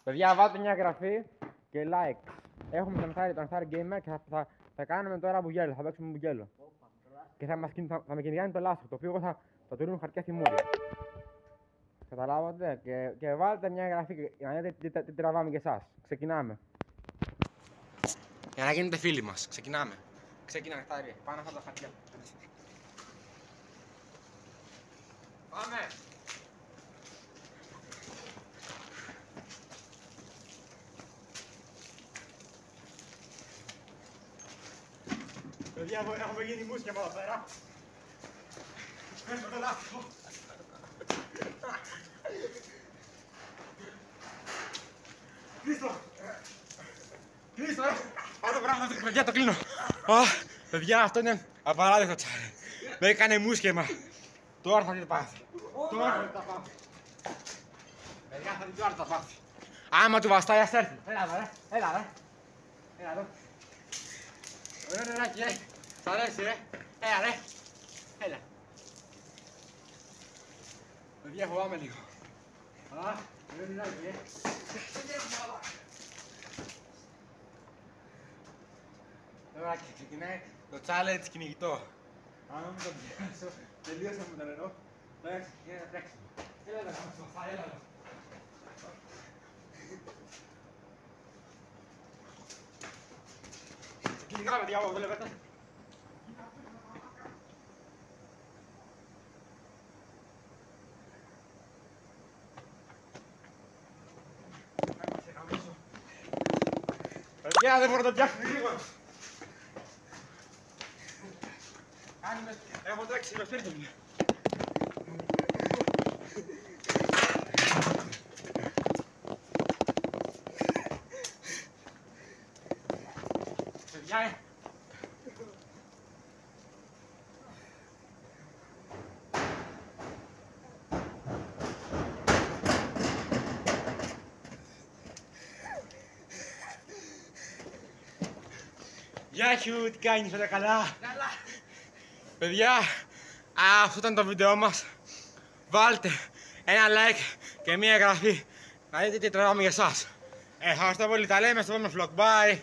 Παιδιά, βάλτε μια εγγραφή και like. Έχουμε τον Star Gamer και θα κάνουμε τώρα μπουγέλο. Θα παίξουμε μπουγέλο. Και θα με κυνηγάνει το λάστιχο, το οποίο εγώ θα του ρίχνω χαρτιά στη μούρη. Καταλάβατε, και βάλτε μια εγγραφή για να δείτε τι τραβάμε και εσάς. Ξεκινάμε. Για να γίνετε φίλοι μας. Ξεκινάμε. Ξεκινάμε, Νεκτάρι. Πάνω αυτά τα χαρτιά. Πάμε! Παιδιά, έχουμε γίνει μουσια από εδώ πέρα. Πες το λάθος. Κλείστο! Κλείστο, Πάρε πράγμα, παιδιά, το κλείνω. Παιδιά, αυτό είναι απαράδεκτο τσάρι. Με έκανε μουσκεμα. Τώρα θα δείτε πάθη. Τώρα θα δείτε πάθη. Παιδιά, θα δείτε τώρα τα πάθη. Άμα του βαστάει, ας έρθει. Έλα εδώ, ρε. Έλα εδώ. Έλα εδώ. Ωραίο νεράκι, Σ' αρέσει, ρε. Έλα, ρε. Έλα. Παιδιά, φοβάμαι λίγο. Ωραίο νεράκι, Τώρα και ξεκινάει το challenge κυνηγητό. Αν μην το πιάσω, τελείωσαμε το νερό. Τώρα ξεκινάει να τρέξουμε. Έλα εδώ, έλα εδώ. Κυνηγάμε, παιδιά, όπως βλέπετε. Παιδιά, δεν μπορώ να το πιάσω λίγο. Έχω τρέξει με φέρτο μου. Παιδιά, Γεια σου, τι κάνεις, όλα καλά? Καλά! Παιδιά, αυτό ήταν το βίντεο μας. Βάλτε ένα like και μια εγγραφή να δείτε τι τραβάμε για εσάς. Ευχαριστώ πολύ, τα λέμε στο επόμενο vlog. Bye!